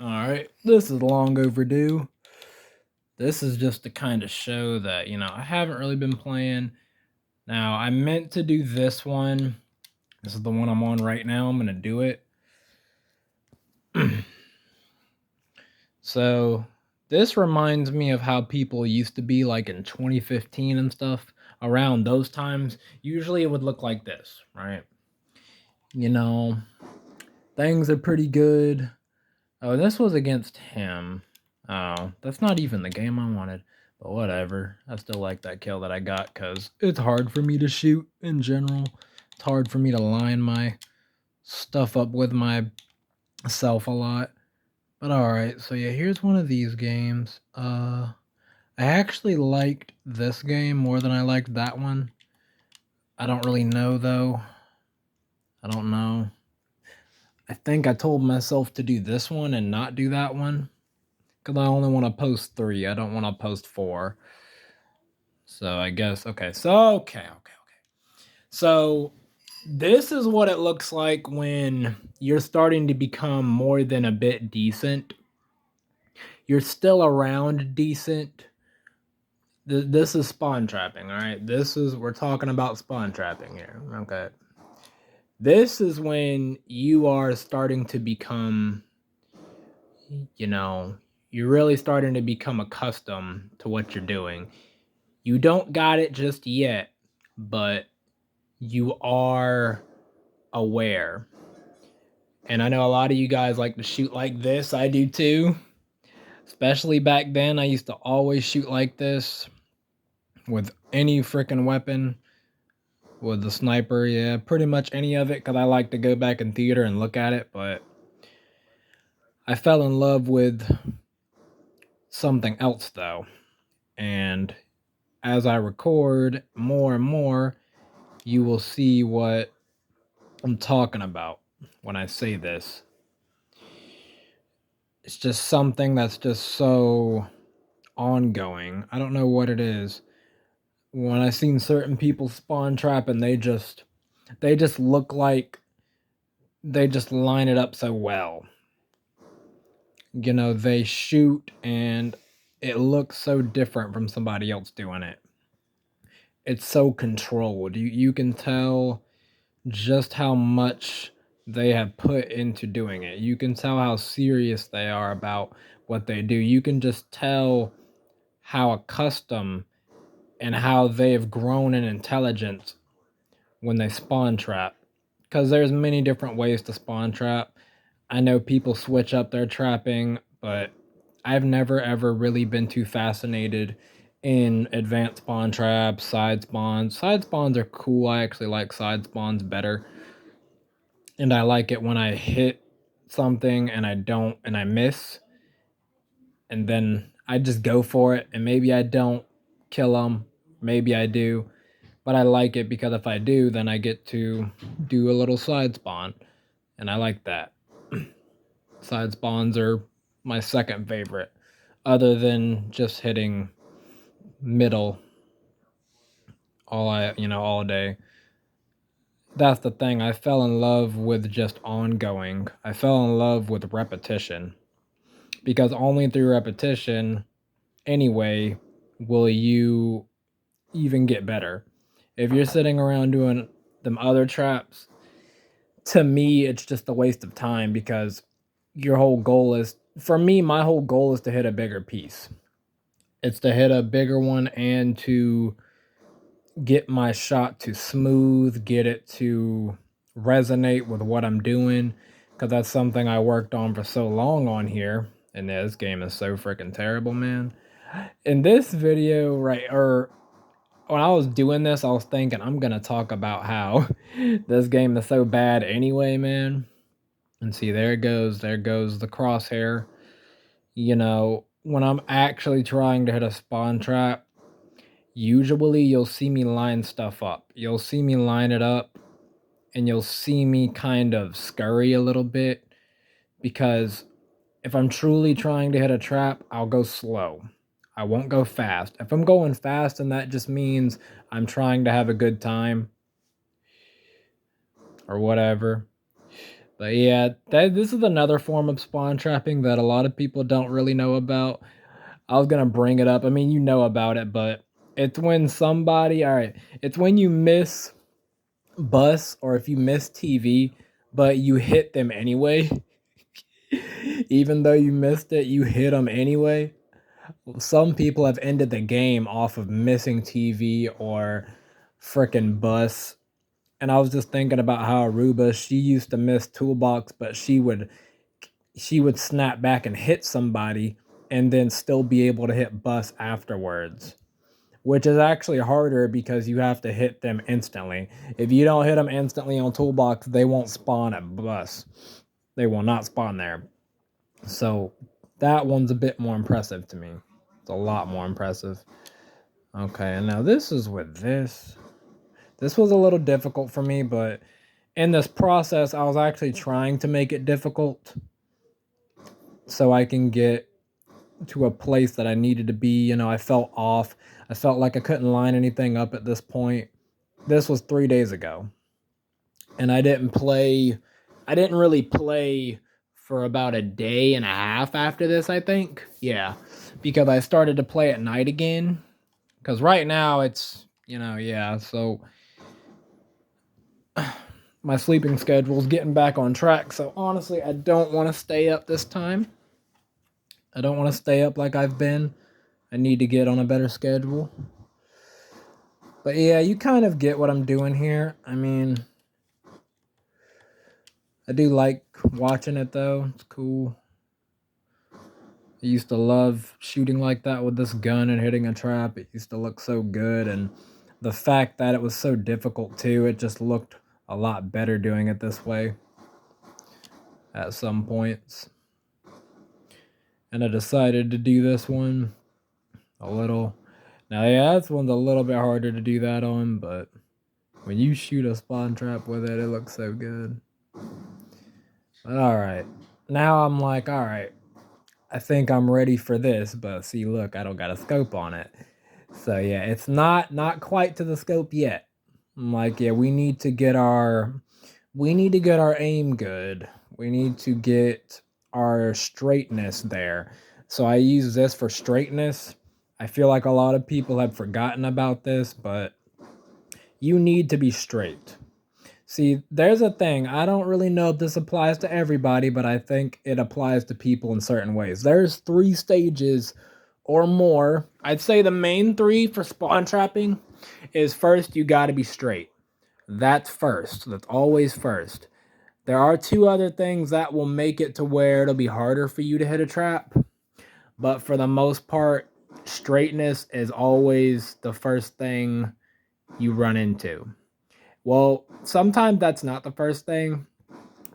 Alright, this is long overdue. This is just to kind of show that, I haven't really been playing. Now, I meant to do this one. This is the one I'm on right now. I'm going to do it. So, this reminds me of how people used to be like in 2015 and stuff. Around those times, usually it would look like this, right? You know, things are pretty good. Oh, this was against him. Oh, that's not even the game I wanted. But whatever. I still like that kill that I got because it's hard for me to shoot in general. It's hard for me to line my stuff up with myself a lot. But alright, so yeah, here's one of these games. I actually liked this game more than I liked that one. I don't really know though. I don't know. I think I told myself to do this one and not do that one. Because I only want to post 3. I don't want to post 4. So I guess, okay. Okay. So this is what it looks like when you're starting to become more than a bit decent. You're still around decent. This is spawn trapping, all right? We're talking about spawn trapping here, okay? This is when you are starting to become, you're really starting to become accustomed to what you're doing. You don't got it just yet, but you are aware. And I know a lot of you guys like to shoot like this. I do too. Especially back then, I used to always shoot like this with any freaking weapon. With the sniper, yeah, pretty much any of it, because I like to go back in theater and look at it. But I fell in love with something else, though. And as I record more and more, you will see what I'm talking about when I say this. It's just something that's just so ongoing. I don't know what it is. When I've seen certain people spawn trap and they just look like they just line it up so well. They shoot and it looks so different from somebody else doing it. It's so controlled. You can tell just how much they have put into doing it. You can tell how serious they are about what they do. You can just tell how accustomed and how they have grown in intelligence when they spawn trap. Because there's many different ways to spawn trap. I know people switch up their trapping, but I've never ever really been too fascinated in advanced spawn traps, side spawns. Side spawns are cool. I actually like side spawns better. And I like it when I hit something and I miss, and then I just go for it, and maybe I don't kill them, maybe I do, but I like it because if I do, then I get to do a little side spawn, and I like that. Side spawns are my second favorite, other than just hitting middle all day. That's the thing. I fell in love with just ongoing. I fell in love with repetition because only through repetition, anyway, will you even get better. If you're sitting around doing them other traps, to me, it's just a waste of time because your whole goal is, for me, my whole goal is to hit a bigger piece. It's to hit a bigger one and to get my shot to smooth, get it to resonate with what I'm doing, because that's something I worked on for so long on here. And this game is so freaking terrible, man. In this video, right, or when I was doing this, I was thinking I'm gonna talk about how this game is so bad anyway, man. And see, there goes the crosshair. When I'm actually trying to hit a spawn trap, usually you'll see me line stuff up. You'll see me line it up, and you'll see me kind of scurry a little bit because if I'm truly trying to hit a trap, I'll go slow. I won't go fast. If I'm going fast, then that just means I'm trying to have a good time or whatever. But yeah, this is another form of spawn trapping that a lot of people don't really know about. I was gonna bring it up. I mean, you know about it, but it's when somebody, all right, it's when you miss bus or if you miss TV, but you hit them anyway. Even though you missed it, you hit them anyway. Some people have ended the game off of missing TV or frickin' bus. And I was just thinking about how Aruba, she used to miss toolbox, but she would snap back and hit somebody and then still be able to hit bus afterwards, which is actually harder because you have to hit them instantly. If you don't hit them instantly on toolbox, they won't spawn at bus. They will not spawn there. So that one's a bit more impressive to me. It's a lot more impressive. Okay, and now this is with this. This was a little difficult for me, but in this process, I was actually trying to make it difficult so I can get to a place that I needed to be. I felt off. I felt like I couldn't line anything up at this point. This was 3 days ago. And I didn't really play for about a day and a half after this, I think. Yeah. Because I started to play at night again. Because right now it's, yeah. So my sleeping schedule's getting back on track. So honestly, I don't want to stay up this time. I don't want to stay up like I've been. I need to get on a better schedule. But yeah, you kind of get what I'm doing here. I mean, I do like watching it though. It's cool. I used to love shooting like that with this gun and hitting a trap. It used to look so good. And the fact that it was so difficult too, it just looked a lot better doing it this way at some points. And I decided to do this one a little. Now, yeah, this one's a little bit harder to do that on, but when you shoot a spawn trap with it, it looks so good. But alright. Now I'm like, alright, I think I'm ready for this, but see, look, I don't got a scope on it. So yeah, it's not quite to the scope yet. I'm like, yeah, we need to get our aim good. We need to get our straightness there. So I use this for straightness. I feel like a lot of people have forgotten about this, but you need to be straight. See, there's a thing. I don't really know if this applies to everybody, but I think it applies to people in certain ways. There's 3 stages or more. I'd say the main 3 for spawn trapping is first, you got to be straight. That's first. That's always first. There are 2 other things that will make it to where it'll be harder for you to hit a trap. But for the most part, straightness is always the first thing you run into. Well, sometimes that's not the first thing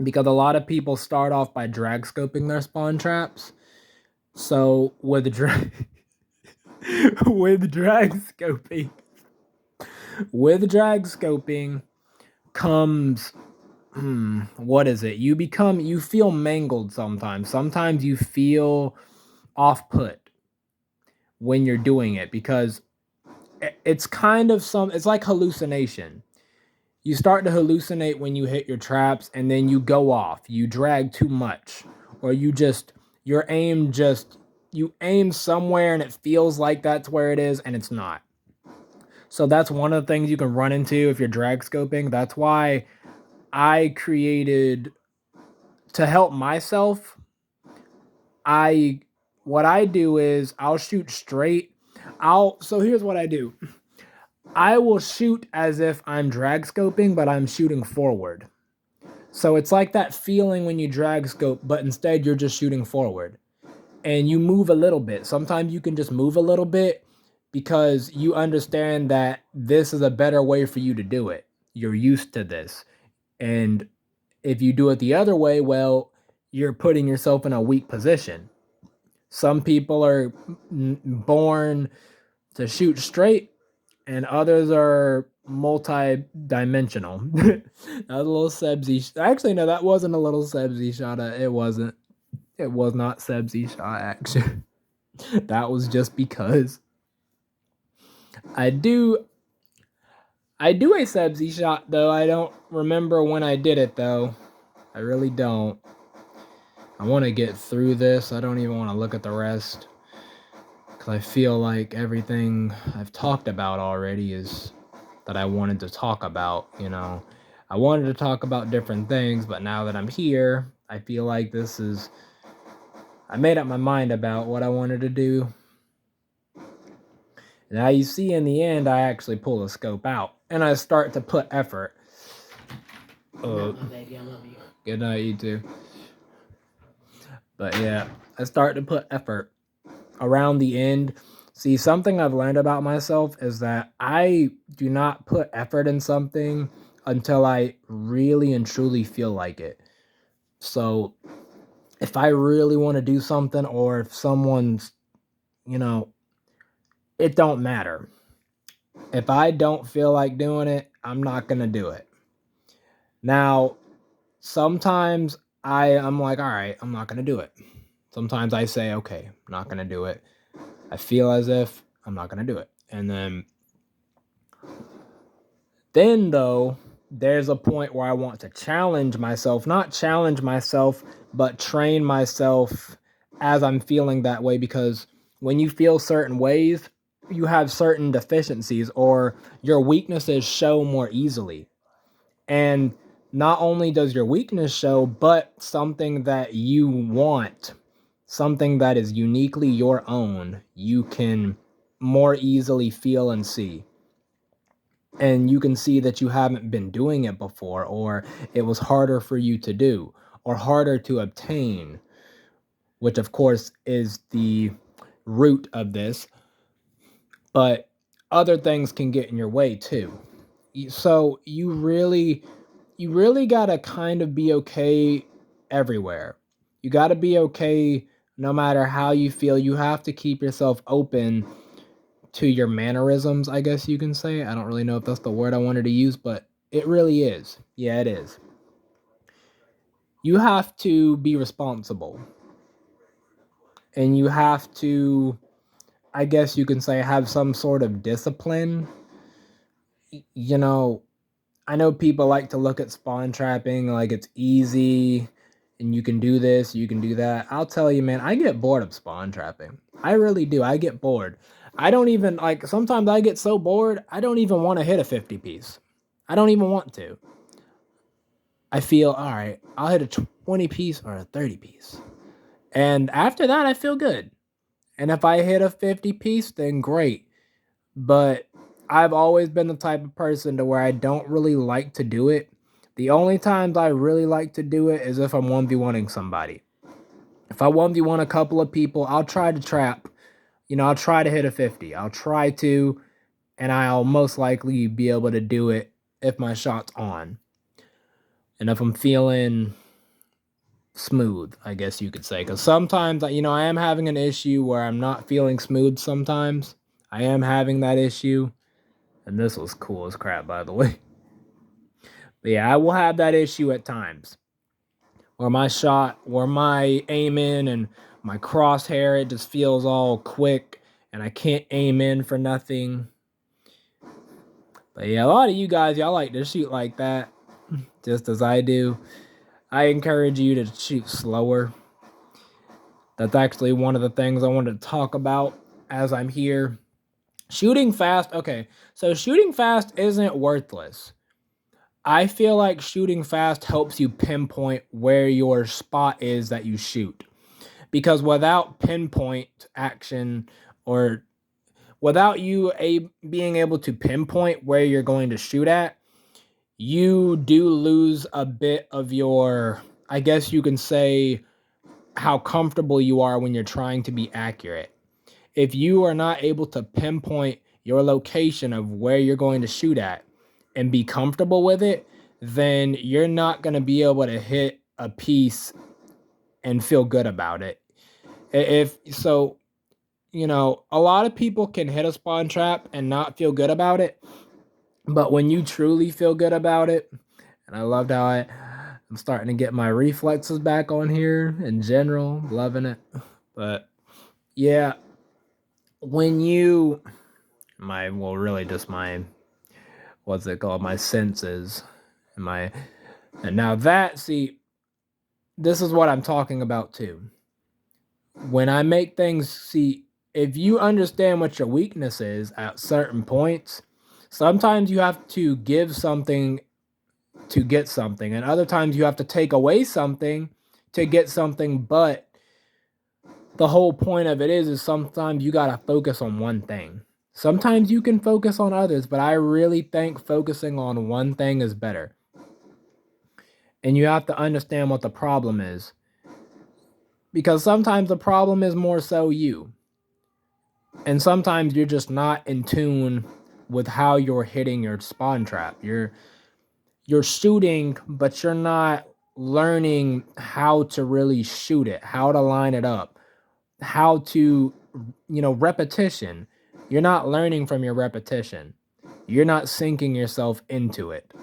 because a lot of people start off by drag scoping their spawn traps. So with drag scoping, with drag scoping comes what is it? You feel mangled sometimes. Sometimes you feel off put when you're doing it because it's kind of it's like hallucination. You start to hallucinate when you hit your traps and then you go off. You drag too much or you aim somewhere and it feels like that's where it is and it's not. So that's one of the things you can run into if you're drag scoping. That's why I created, to help myself, what I do is I'll shoot straight. So here's what I do. I will shoot as if I'm drag scoping, but I'm shooting forward. So it's like that feeling when you drag scope, but instead you're just shooting forward. And you move a little bit. Sometimes you can just move a little bit because you understand that this is a better way for you to do it. You're used to this. And if you do it the other way, well, you're putting yourself in a weak position. Some people are born to shoot straight, and others are multi-dimensional. That was a little Sebsy. Actually, no, that wasn't a little Sebsy shot. It wasn't. It was not Sebsy shot, actually. That was just because I do a Sebsy shot, though. I don't remember when I did it, though. I really don't. I want to get through this. I don't even want to look at the rest. Because I feel like everything I've talked about already is that I wanted to talk about, you know. I wanted to talk about different things, but now that I'm here, I feel like I made up my mind about what I wanted to do. Now you see in the end, I actually pull the scope out and I start to put effort. No, baby, I love you. Good night, you too. But yeah, I start to put effort around the end. See, something I've learned about myself is that I do not put effort in something until I really and truly feel like it. So if I really want to do something, or if someone's, you know, it don't matter. If I don't feel like doing it, I'm not going to do it. Now, sometimes I'm like, all right, I'm not going to do it. Sometimes I say, okay, I'm not going to do it. I feel as if I'm not going to do it. And then though, there's a point where I want to challenge myself, not challenge myself, but train myself as I'm feeling that way, because when you feel certain ways, you have certain deficiencies or your weaknesses show more easily. And not only does your weakness show, but something that you want, something that is uniquely your own, you can more easily feel and see. And you can see that you haven't been doing it before, or it was harder for you to do, or harder to obtain, which of course is the root of this. But other things can get in your way too. So you really gotta kind of be okay everywhere. You gotta be okay no matter how you feel. You have to keep yourself open to your mannerisms, I guess you can say. I don't really know if that's the word I wanted to use, but it really is. Yeah, it is. You have to be responsible. And you have to, I guess you can say, have some sort of discipline. You know, I know people like to look at spawn trapping like it's easy and you can do this, you can do that. I'll tell you, man, I get bored of spawn trapping. I really do. I get bored. I don't even, like, sometimes I get so bored, I don't even want to hit a 50 piece. I don't even want to. I feel, all right, I'll hit a 20 piece or a 30 piece. And after that, I feel good. And if I hit a 50 piece, then great. But I've always been the type of person to where I don't really like to do it. The only times I really like to do it is if I'm 1v1ing somebody. If I 1v1 a couple of people, I'll try to trap. You know, I'll try to hit a 50. I'll try to, and I'll most likely be able to do it if my shot's on. And if I'm feeling smooth, I guess you could say. Because sometimes, you know, I am having an issue where I'm not feeling smooth sometimes. I am having that issue. And this was cool as crap, by the way. But yeah, I will have that issue at times. Where my aim in and my crosshair, it just feels all quick. And I can't aim in for nothing. But yeah, a lot of you guys, y'all like to shoot like that. Just as I do. I encourage you to shoot slower. That's actually one of the things I wanted to talk about as I'm here. Shooting fast, okay, so shooting fast isn't worthless. I feel like shooting fast helps you pinpoint where your spot is that you shoot. Because without pinpoint action, or without you being able to pinpoint where you're going to shoot at, you do lose a bit of your, I guess you can say, how comfortable you are when you're trying to be accurate. If you are not able to pinpoint your location of where you're going to shoot at and be comfortable with it, then you're not going to be able to hit a piece and feel good about it. If so, you know, a lot of people can hit a spawn trap and not feel good about it. But when you truly feel good about it, and I loved how I'm starting to get my reflexes back on here in general, loving it. But yeah, when you really just my, what's it called, my senses, and now that, see, this is what I'm talking about too. When I make things, see, if you understand what your weakness is at certain points, sometimes you have to give something to get something, and other times you have to take away something to get something. But the whole point of it is sometimes you gotta focus on one thing. Sometimes you can focus on others, but I really think focusing on one thing is better. And you have to understand what the problem is. Because sometimes the problem is more so you. And sometimes you're just not in tune with how you're hitting your spawn trap. You're shooting, but you're not learning how to really shoot it, how to line it up, how to, repetition. You're not learning from your repetition. You're not sinking yourself into it.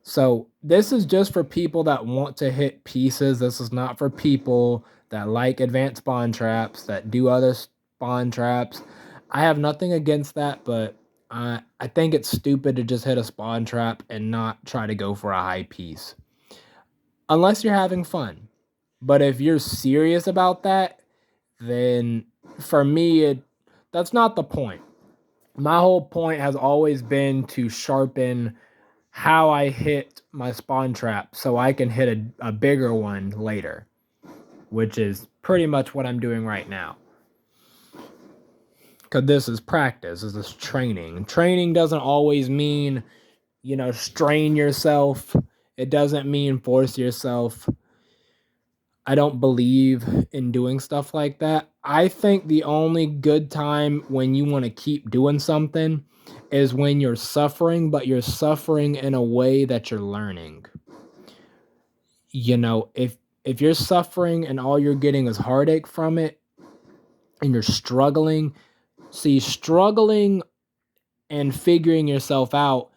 So this is just for people that want to hit pieces. This is not for people that like advanced spawn traps, that do other spawn traps. I have nothing against that, but I think it's stupid to just hit a spawn trap and not try to go for a high piece. Unless you're having fun. But if you're serious about that, then for me, that's not the point. My whole point has always been to sharpen how I hit my spawn trap so I can hit a bigger one later, which is pretty much what I'm doing right now. Because this is practice, this is training. Training doesn't always mean, strain yourself. It doesn't mean force yourself. I don't believe in doing stuff like that. I think the only good time when you want to keep doing something is when you're suffering, but you're suffering in a way that you're learning. If you're suffering and all you're getting is heartache from it and you're struggling, struggling and figuring yourself out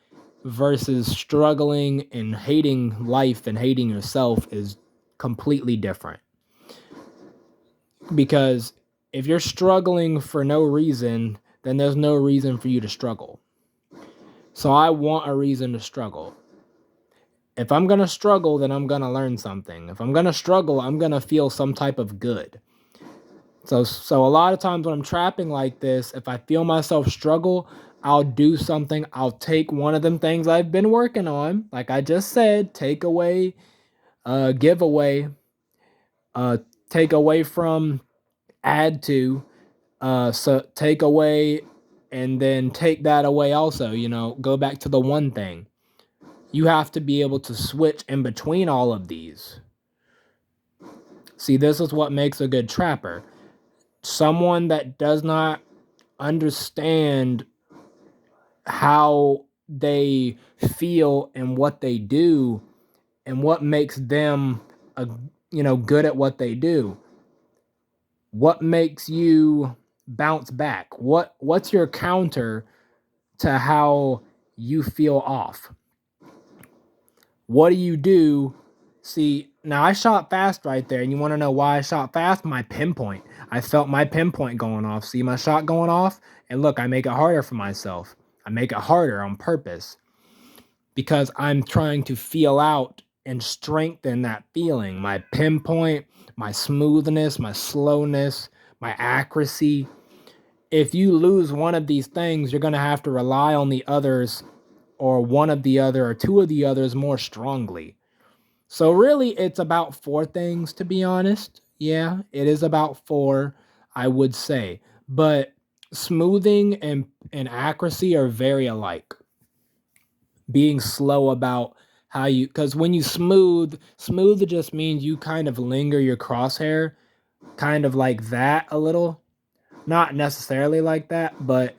versus struggling and hating life and hating yourself is completely different. Because if you're struggling for no reason, then there's no reason for you to struggle. So I want a reason to struggle. If I'm going to struggle, then I'm going to learn something. If I'm going to struggle, I'm going to feel some type of good. So a lot of times when I'm trapping like this, if I feel myself struggle, I'll do something. I'll take one of them things I've been working on, like I just said, take away, give away, take away from, add to, so take away, and then take that away also, go back to the one thing. You have to be able to switch in between all of these. See, this is what makes a good trapper. Someone that does not understand how they feel and what they do and what makes them good at what they do. What makes you bounce back? What's your counter to how you feel off? What do you do? See, now I shot fast right there, and you want to know why I shot fast? My pinpoint. I felt my pinpoint going off. See my shot going off? And look, I make it harder for myself. I make it harder on purpose because I'm trying to feel out and strengthen that feeling. My pinpoint, my smoothness, my slowness, my accuracy. If you lose one of these things, you're going to have to rely on the others, or one of the other, or two of the others more strongly. So really, it's about four things, to be honest. Yeah, it is about four, I would say. But smoothing and accuracy are very alike. Being slow about how you, because when you smooth just means you kind of linger your crosshair, kind of like that a little. Not necessarily like that, but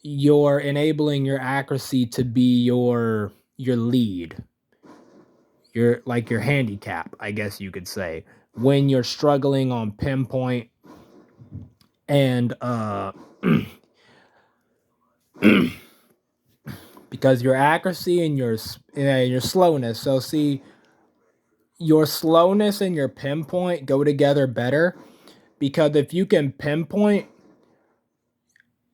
you're enabling your accuracy to be your lead, your handicap, I guess you could say, when you're struggling on pinpoint and because your accuracy and your slowness. So see, your slowness and your pinpoint go together better, because if you can pinpoint,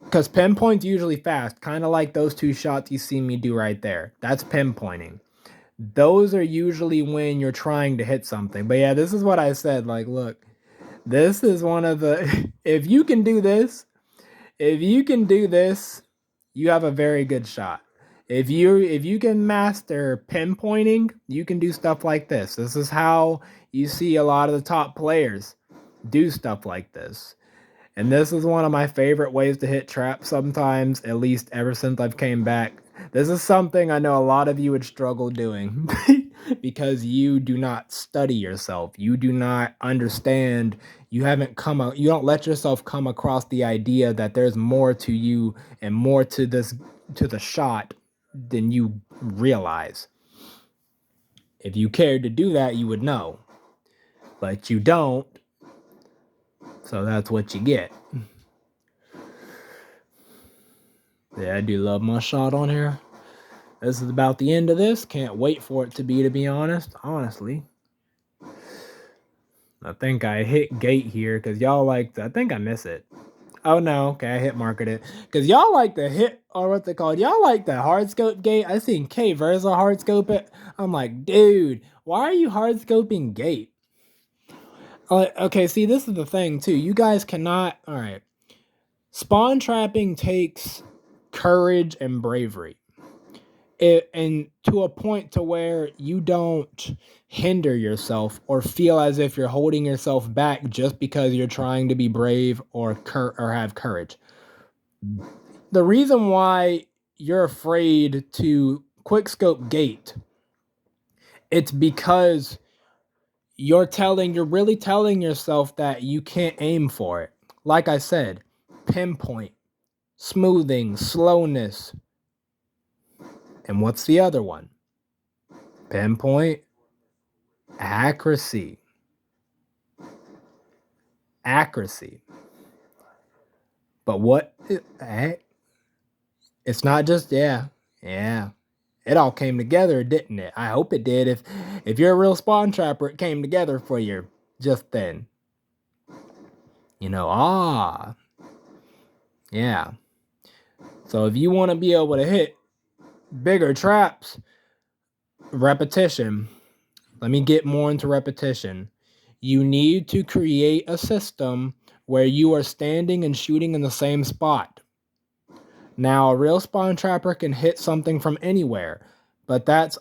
because pinpoint's usually fast, kind of like those two shots you see me do right there. That's pinpointing. those are usually when you're trying to hit something. But yeah, this is what I said. Like, look, this is one of the if you can do this, you have a very good shot. If you can master pinpointing, you can do stuff like this. This is how you see a lot of the top players do stuff like this. And this is one of my favorite ways to hit traps sometimes, at least ever since I've came back. This is something I know a lot of you would struggle doing because you do not study yourself. You do not understand. You don't let yourself come across the idea that there's more to you and more to the shot than you realize. If you cared to do that, you would know. But you don't. So that's what you get. Yeah, I do love my shot on here. This is about the end of this. Can't wait for it to be honest. Honestly. I think I hit gate here because y'all like I think I miss it. Oh no, okay, I hit market it. Because y'all like to hit, or what's it called? Y'all like the hard scope gate. I seen K Versa hard scope it. I'm like, dude, why are you hard scoping gate? Okay, see, this is the thing too. You guys cannot, alright. Spawn trapping takes courage and bravery. And to a point to where you don't hinder yourself or feel as if you're holding yourself back just because you're trying to be brave or have courage. The reason why you're afraid to quickscope gate, it's because you're really telling yourself that you can't aim for it. Like I said, pinpoint, smoothing, slowness. And what's the other one? Pinpoint, accuracy. But what? It's not just yeah. It all came together, didn't it? I hope it did. If you're a real spawn trapper, it came together for you just then. Yeah. So if you want to be able to hit bigger traps, repetition. Let me get more into repetition. You need to create a system where you are standing and shooting in the same spot. Now, a real spawn trapper can hit something from anywhere, but that's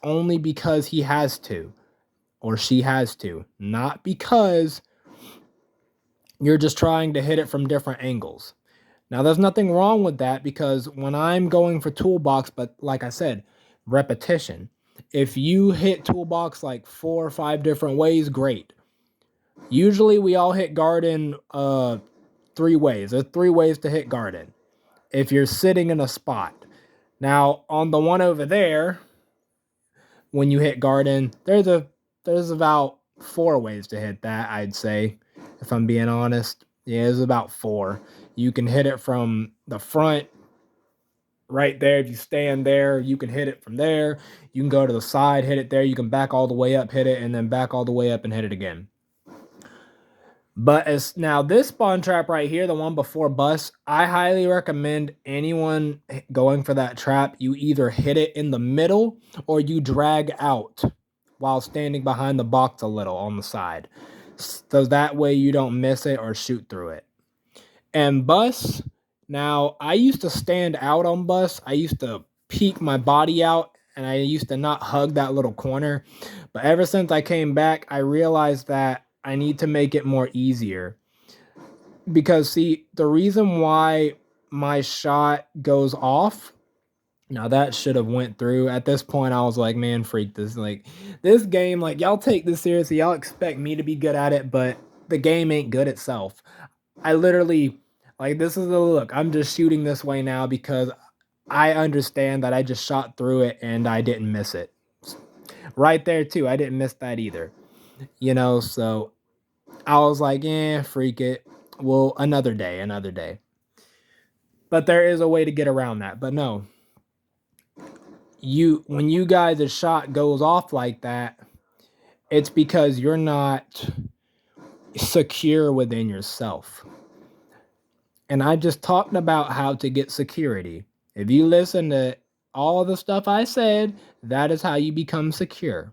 only because he has to or she has to, not because you're just trying to hit it from different angles. Now, there's nothing wrong with that because when I'm going for toolbox, but like I said, repetition. If you hit toolbox like 4 or 5 different ways, great. Usually we all hit garden 3 ways. There's 3 ways to hit garden if you're sitting in a spot. Now, on the one over there, when you hit garden, there's about 4 ways to hit that, I'd say, if I'm being honest. Yeah, there's about 4. You can hit it from the front right there. If you stand there, you can hit it from there. You can go to the side, hit it there. You can back all the way up, hit it, and then back all the way up and hit it again. But as now this spawn trap right here, the one before bus, I highly recommend anyone going for that trap. You either hit it in the middle or you drag out while standing behind the box a little on the side. So that way you don't miss it or shoot through it. And bus, now I used to stand out on bus. I used to peek my body out and I used to not hug that little corner. But ever since I came back, I realized that I need to make it more easier. Because see, the reason why my shot goes off, now that should have went through. At this point, I was like, man, freak this. Like, this game, like, y'all take this seriously. Y'all expect me to be good at it, but the game ain't good itself. I literally, like, this is the look. I'm just shooting this way now because I understand that I just shot through it and I didn't miss it. Right there, too. I didn't miss that either. So I was like, freak it. Well, another day. But there is a way to get around that. But no. When you guys' shot goes off like that, it's because you're not secure within yourself. And I just talked about how to get security. If you listen to all the stuff I said, that is how you become secure.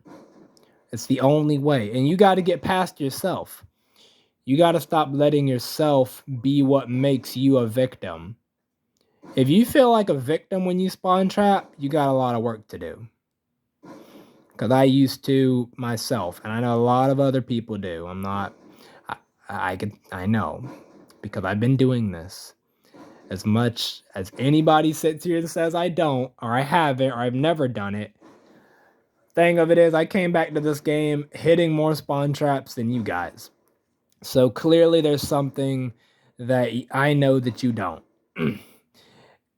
It's the only way. And you got to get past yourself. You got to stop letting yourself be what makes you a victim. If you feel like a victim when you spawn trap, you got a lot of work to do. Because I used to myself, and I know a lot of other people do. I'm not, I know, because I've been doing this. As much as anybody sits here and says I don't, or I haven't, or I've never done it, thing of it is, I came back to this game hitting more spawn traps than you guys. So clearly there's something that I know that you don't.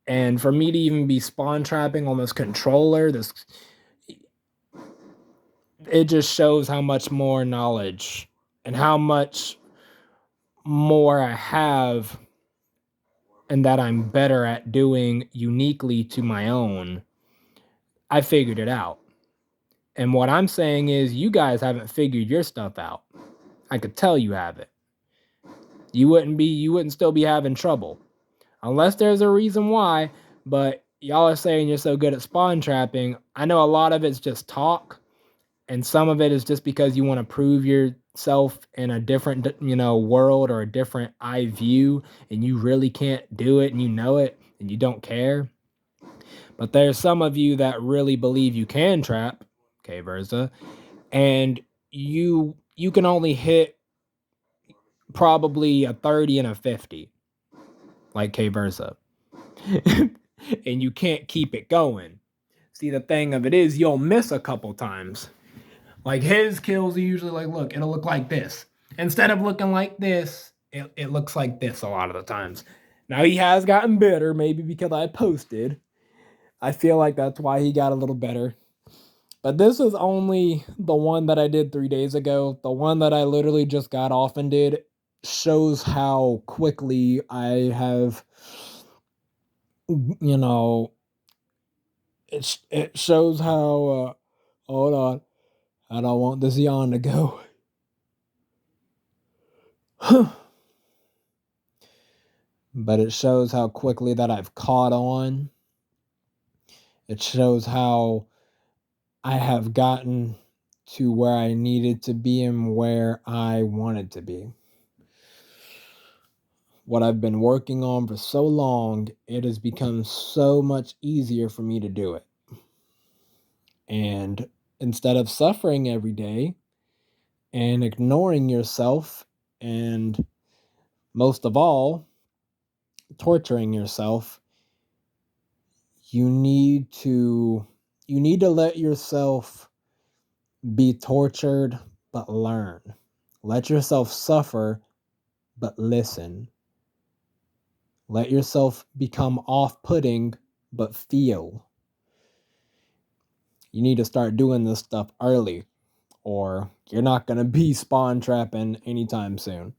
And for me to even be spawn trapping on this controller, it just shows how much more knowledge and how much more I have and that I'm better at doing uniquely to my own. I figured it out. And what I'm saying is you guys haven't figured your stuff out. I could tell you haven't. You wouldn't still be having trouble. Unless there's a reason why, but y'all are saying you're so good at spawn trapping. I know a lot of it's just talk, and some of it is just because you want to prove yourself in a different, world or a different eye view, and you really can't do it, and you know it, and you don't care. But there's some of you that really believe you can trap, okay, Versa, and you can only hit probably a 30 and a 50, like K Versa. And you can't keep it going. See, the thing of it is, you'll miss a couple times. Like his kills are usually like, look, it'll look like this. Instead of looking like this, it looks like this a lot of the times. Now he has gotten better, maybe because I posted. I feel like that's why he got a little better. But this is only the one that I did 3 days ago. The one that I literally just got off and did shows how quickly I have, it shows how, hold on, I don't want this yawn to go. But it shows how quickly that I've caught on. It shows how I have gotten to where I needed to be and where I wanted to be. What I've been working on for so long, it has become so much easier for me to do it. And instead of suffering every day and ignoring yourself, and most of all, torturing yourself, you need to let yourself be tortured but learn. Let yourself suffer but listen. Let yourself become off-putting but feel. You need to start doing this stuff early, or you're not going to be spawn trapping anytime soon.